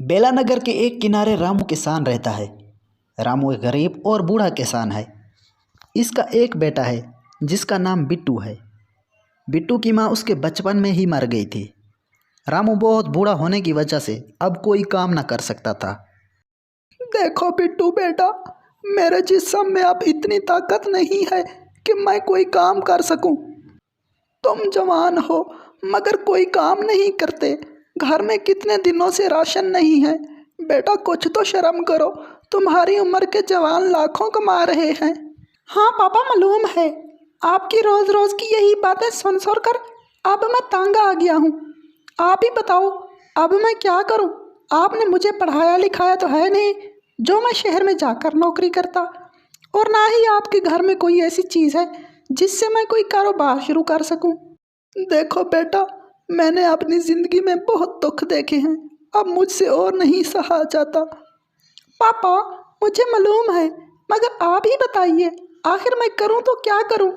बेलानगर के एक किनारे रामू किसान रहता है। रामू एक गरीब और बूढ़ा किसान है। इसका एक बेटा है जिसका नाम बिट्टू है। बिट्टू की माँ उसके बचपन में ही मर गई थी। रामू बहुत बूढ़ा होने की वजह से अब कोई काम ना कर सकता था। देखो बिट्टू बेटा, मेरे जिस्म में अब इतनी ताकत नहीं है कि मैं कोई काम कर सकूं। तुम जवान हो मगर कोई काम नहीं करते। घर में कितने दिनों से राशन नहीं है। बेटा कुछ तो शर्म करो, तुम्हारी उम्र के जवान लाखों कमा रहे हैं। हाँ पापा, मालूम है। आपकी रोज रोज की यही बातें सुन सुन कर अब मैं तंग आ गया हूँ। आप ही बताओ अब मैं क्या करूँ। आपने मुझे पढ़ाया लिखाया तो है नहीं जो मैं शहर में जाकर नौकरी करता, और ना ही आपके घर में कोई ऐसी चीज़ है जिससे मैं कोई कारोबार शुरू कर सकूं। देखो बेटा, मैंने अपनी ज़िंदगी में बहुत दुख देखे हैं, अब मुझसे और नहीं सहा जाता। पापा मुझे मालूम है, मगर आप ही बताइए आखिर मैं करूं तो क्या करूं।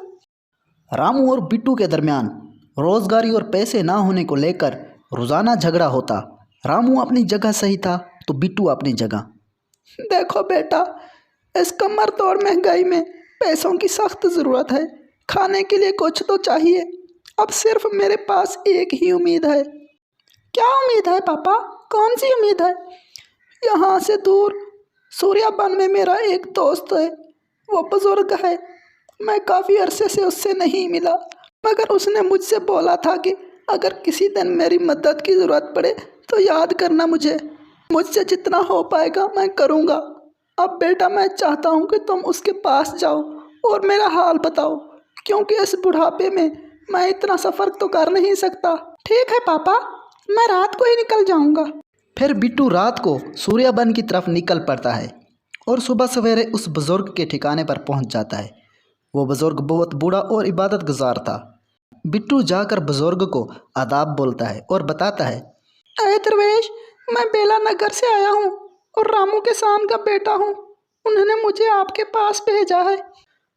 रामू और बिट्टू के दरमियान रोजगारी और पैसे ना होने को लेकर रोजाना झगड़ा होता। रामू अपनी जगह सही था तो बिट्टू अपनी जगह। देखो बेटा, इस कमर तोड़ महंगाई में पैसों की सख्त ज़रूरत है। खाने के लिए कुछ तो चाहिए। अब सिर्फ मेरे पास एक ही उम्मीद है। क्या उम्मीद है पापा, कौन सी उम्मीद है। यहाँ से दूर सूर्याबन में मेरा एक दोस्त है, वो बुजुर्ग है। मैं काफ़ी अरसे से उससे नहीं मिला, मगर उसने मुझसे बोला था कि अगर किसी दिन मेरी मदद की ज़रूरत पड़े तो याद करना मुझे। मुझसे जितना हो पाएगा मैं करूँगा। अब बेटा मैं चाहता हूँ कि तुम उसके पास जाओ और मेरा हाल बताओ, क्योंकि इस बुढ़ापे में मैं इतना सफ़र तो कर नहीं सकता। ठीक है पापा, मैं रात को ही निकल जाऊँगा। फिर बिट्टू रात को सूर्याबन की तरफ निकल पड़ता है और सुबह सवेरे उस बुजुर्ग के ठिकाने पर पहुंच जाता है। वो बुजुर्ग बहुत बूढ़ा और इबादत गुजार था। बिट्टू जाकर बुजुर्ग को आदाब बोलता है और बताता है, अरे दरवेश, मैं बेला नगर से आया हूँ और रामू किसान का बेटा हूँ। उन्होंने मुझे आपके पास भेजा है।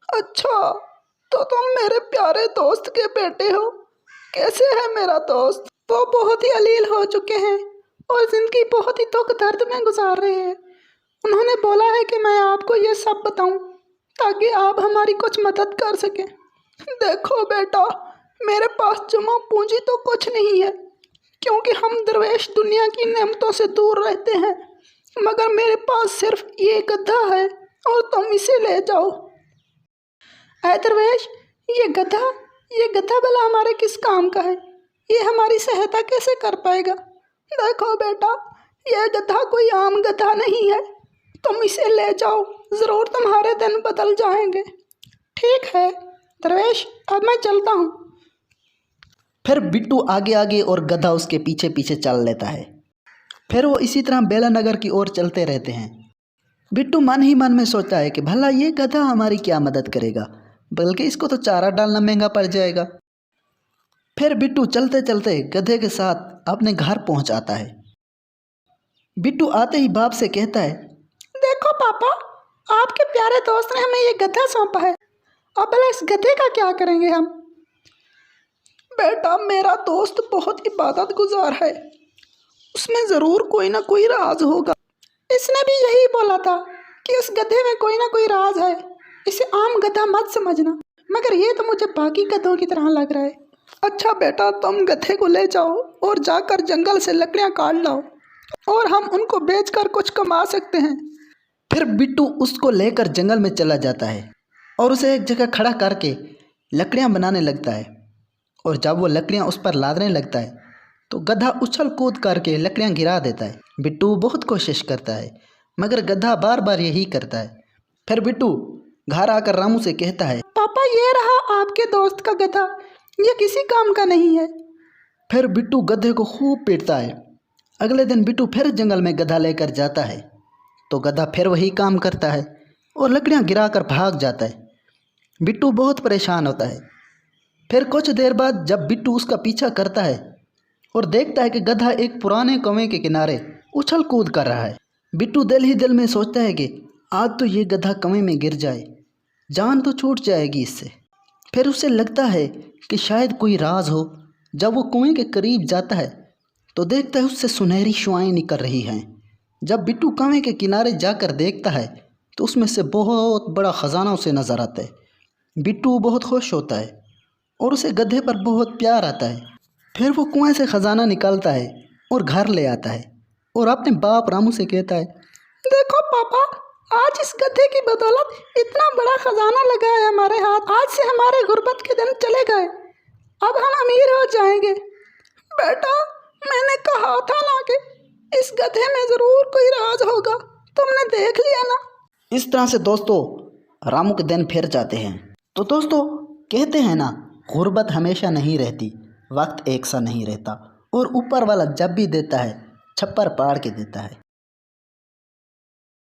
अच्छा, तो तुम मेरे प्यारे दोस्त के बेटे हो। कैसे है मेरा दोस्त। वो बहुत ही अलील हो चुके हैं और जिंदगी बहुत ही दुख दर्द में गुजार रहे हैं। उन्होंने बोला है कि मैं आपको ये सब बताऊं ताकि आप हमारी कुछ मदद कर सकें। देखो बेटा, मेरे पास जमा पूंजी तो कुछ नहीं है, क्योंकि हम दरवेश दुनिया की नेमतों से दूर रहते हैं। मगर मेरे पास सिर्फ ये गधा है और तुम इसे ले जाओ। ऐ दरवेश, ये गधा भला हमारे किस काम का है। ये हमारी सहायता कैसे कर पाएगा। देखो बेटा, यह गधा कोई आम गधा नहीं है। तुम इसे ले जाओ, ज़रूर तुम्हारे दिन बदल जाएंगे। ठीक है दरवेश, अब मैं चलता हूँ। फिर बिट्टू आगे आगे और गधा उसके पीछे पीछे चल लेता है। फिर वो इसी तरह बेलानगर की ओर चलते रहते हैं। बिट्टू मन ही मन में सोचता है कि भला ये गधा हमारी क्या मदद करेगा, बल्कि इसको तो चारा डालना महंगा पड़ जाएगा। फिर बिट्टू चलते चलते गधे के साथ अपने घर पहुंच आता है। बिट्टू आते ही बाप से कहता है, देखो पापा, आपके प्यारे दोस्त ने हमें ये गधा सौंपा है। अब भला इस गधे का क्या करेंगे हम। बेटा मेरा दोस्त बहुत इबादत गुजार है, उसमें ज़रूर कोई ना कोई राज होगा। इसने भी यही बोला था कि इस गधे में कोई ना कोई राज है। इसे आम गधा मत समझना, मगर ये तो मुझे बाकी गधों की तरह लग रहा है। अच्छा बेटा, तुम गधे को ले जाओ और जाकर जंगल से लकड़ियाँ काट लाओ, और हम उनको बेचकर कुछ कमा सकते हैं। फिर बिट्टू उसको लेकर जंगल में चला जाता है और उसे एक जगह खड़ा करके लकड़ियाँ बनाने लगता है। और जब वो लकड़ियाँ उस पर लादने लगता है तो गधा उछल कूद करके लकड़ियाँ गिरा देता है। बिट्टू बहुत कोशिश करता है मगर गधा बार बार यही करता है। फिर बिट्टू घर आकर रामू से कहता है, पापा ये रहा आपके दोस्त का गधा, ये किसी काम का नहीं है। फिर बिट्टू गधे को खूब पीटता है। अगले दिन बिट्टू फिर जंगल में गधा लेकर जाता है तो गधा फिर वही काम करता है और लकड़ियाँ गिराकर भाग जाता है। बिट्टू बहुत परेशान होता है। फिर कुछ देर बाद जब बिट्टू उसका पीछा करता है और देखता है कि गधा एक पुराने कुएं के किनारे उछल कूद कर रहा है, बिट्टू दिल ही दिल में सोचता है कि आज तो ये गधा कुएं में गिर जाए, जान तो छूट जाएगी इससे। फिर उसे लगता है कि शायद कोई राज हो। जब वो कुएं के करीब जाता है तो देखता है उससे सुनहरी शुआएं निकल रही हैं। जब बिट्टू कुएं के किनारे जाकर देखता है तो उसमें से बहुत बड़ा खजाना उसे नज़र आता है। बिट्टू बहुत खुश होता है और उसे गधे पर बहुत प्यार आता है। फिर वो कुएं से खजाना निकालता है और घर ले आता है और अपने बाप रामू से कहता है, देखो पापा, आज इस गधे की बदौलत इतना बड़ा खजाना लगा है हमारे हाथ। आज से हमारे गुर्बत के दिन चले गए, अब हम अमीर हो जाएंगे। बेटा, मैंने कहा था ना कि इस गधे में ज़रूर कोई राज होगा, तुमने देख लिया ना। इस तरह से दोस्तों रामू के दिन फिर जाते हैं। तो दोस्तों कहते हैं ना, गुर्बत हमेशा नहीं रहती, वक्त एक सा नहीं रहता, और ऊपर वाला जब भी देता है छप्पर पाड़ के देता है।